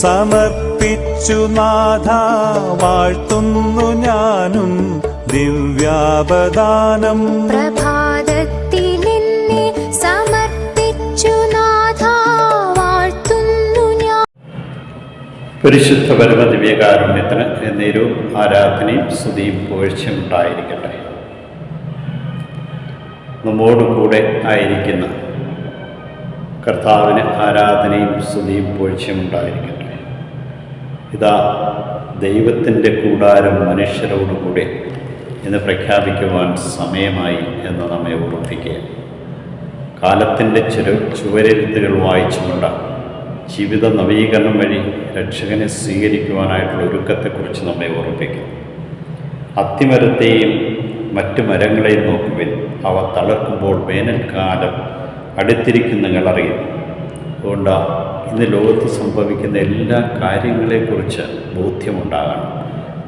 സമർപ്പിച്ചു നാഥ വാഴ്ത്തുന്നു ഞാനും ദിവ്യാപദാനം. പ്രഭാതത്തിലെന്നെ സമർപ്പിച്ചു നാഥ വാഴ്ത്തുന്നു ഞാൻ. പരിശുദ്ധ പരമദിവ്യകാരുണ്യത്തിന് എന്നേരവും ആരാധനയും സ്തുതിയും പുകഴ്ചയും ഉണ്ടായിരിക്കട്ടെ. നമ്മോടുകൂടെ ആയിരിക്കുന്ന കർത്താവിന് ആരാധനയും സ്തുതിയും പുകഴ്ചയും ഉണ്ടായിരിക്കട്ടെ. ഇതാ ദൈവത്തിൻ്റെ കൂടാരം മനുഷ്യരോടുകൂടെ എന്ന് പ്രഖ്യാപിക്കുവാൻ സമയമായി എന്ന് നമ്മെ ഓർമ്മിപ്പിക്കുക. കാലത്തിൻ്റെ ചുവരെഴുത്തുകൾ വായിച്ചുകൊണ്ട് ജീവിത നവീകരണം വഴി രക്ഷകനെ സ്വീകരിക്കുവാനായിട്ടുള്ള ഒരുക്കത്തെക്കുറിച്ച് നമ്മെ ഓർമ്മിപ്പിക്കും. അത്തിമരത്തെയും മറ്റു മരങ്ങളെയും നോക്കുവിൻ, അവ തളർക്കുമ്പോൾ വേനൽക്കാലം അടുത്തിരിക്കുന്ന നിങ്ങൾ അറിയുന്നു. അതുകൊണ്ട് ഇന്ന് ലോകത്ത് സംഭവിക്കുന്ന എല്ലാ കാര്യങ്ങളെക്കുറിച്ച് ബോധ്യമുണ്ടാകണം.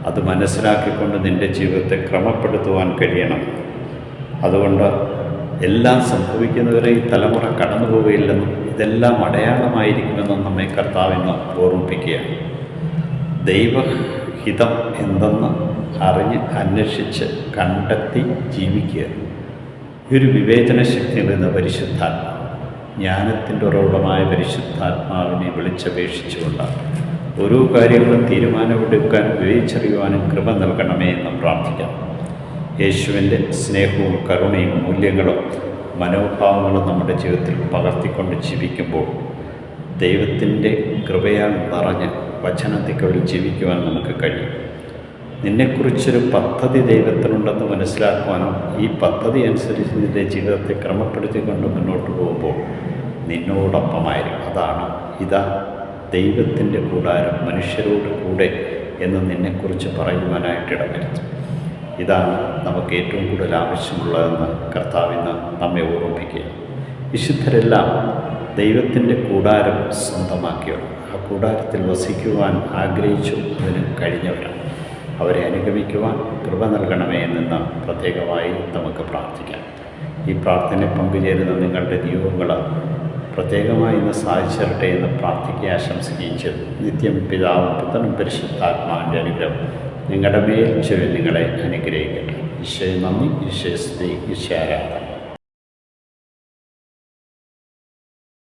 അത് മനസ്സിലാക്കിക്കൊണ്ട് നിൻ്റെ ജീവിതത്തെ ക്രമപ്പെടുത്തുവാൻ കഴിയണം. അതുകൊണ്ട് എല്ലാം സംഭവിക്കുന്നവരെ ഈ തലമുറ കടന്നു പോവുകയില്ലെന്നും ഇതെല്ലാം അടയാളമായിരിക്കുമെന്നും നമ്മെ കർത്താവിന് ഓർമ്മിപ്പിക്കുകയാണ്. ദൈവഹിതം എന്തെന്ന് അറിഞ്ഞ് അന്വേഷിച്ച് കണ്ടെത്തി ജീവിക്കുക. ഈ ഒരു വിവേചന ശക്തി എന്ന പരിശുദ്ധാത്മാവ്, ജ്ഞാനത്തിൻ്റെ ഉറവിടമായ പരിശുദ്ധാത്മാവിനെ വിളിച്ചപേക്ഷിച്ചുകൊണ്ട് ഓരോ കാര്യങ്ങളും തീരുമാനമെടുക്കാൻ വിവേചിച്ചറിയുവാനും കൃപ നൽകണമേ എന്ന് പ്രാർത്ഥിക്കാം. യേശുവിൻ്റെ സ്നേഹവും കരുണയും മൂല്യങ്ങളും മനോഭാവങ്ങളും നമ്മുടെ ജീവിതത്തിൽ പകർത്തിക്കൊണ്ട് ജീവിക്കുമ്പോൾ ദൈവത്തിൻ്റെ കൃപയാൽ നിറഞ്ഞ് വചനത്തിക്കവരിൽ ജീവിക്കുവാൻ നമുക്ക് കഴിയും. നിന്നെക്കുറിച്ചൊരു പദ്ധതി ദൈവത്തിനുണ്ടെന്ന് മനസ്സിലാക്കുവാനും ഈ പദ്ധതി അനുസരിച്ച് നിൻ്റെ ജീവിതത്തെ ക്രമപ്പെടുത്തിക്കൊണ്ട് മുന്നോട്ട് പോകുമ്പോൾ നിന്നോടൊപ്പമായിരിക്കും. അതാണ് ഇതാ ദൈവത്തിൻ്റെ കൂടാരം മനുഷ്യരോട് കൂടെ എന്ന് നിന്നെക്കുറിച്ച് പറയുവാനായിട്ട് ഇടവരുത്തും. ഇതാണ് നമുക്ക് ഏറ്റവും കൂടുതൽ ആവശ്യമുള്ളതെന്ന് കർത്താവിന്ന് നമ്മെ ഓർമ്മിപ്പിക്കുക. വിശുദ്ധരെല്ലാം ദൈവത്തിൻ്റെ കൂടാരം സ്വന്തമാക്കിയവർ, ആ കൂടാരത്തിൽ വസിക്കുവാൻ ആഗ്രഹിച്ചു, അതിന് കഴിഞ്ഞവരാണ്. അവരെ അനുഗമിക്കുവാൻ കൃപ നൽകണമേ എന്ന് പ്രത്യേകമായി നമുക്ക് പ്രാർത്ഥിക്കാം. ഈ പ്രാർത്ഥനയിൽ പങ്കുചേരുന്ന നിങ്ങളുടെ നിയോഗങ്ങൾ പ്രത്യേകമായി ഇന്ന് സാധിച്ചിരട്ടെ എന്ന് പ്രാർത്ഥിക്കുക, ആശംസിക്കുകയും ചെയ്തു. നിത്യം പിതാവും പുത്രനും പരിശുദ്ധാത്മാവിൻ്റെ അനുഗ്രഹം നിങ്ങളുടെ മേൽ ചൊല്ലി നിങ്ങളെ അനുഗ്രഹിക്കട്ടെ. ഈശോയെ നന്ദി, ഈശോയെ സ്തുതി, ഈശോ ആരാധന.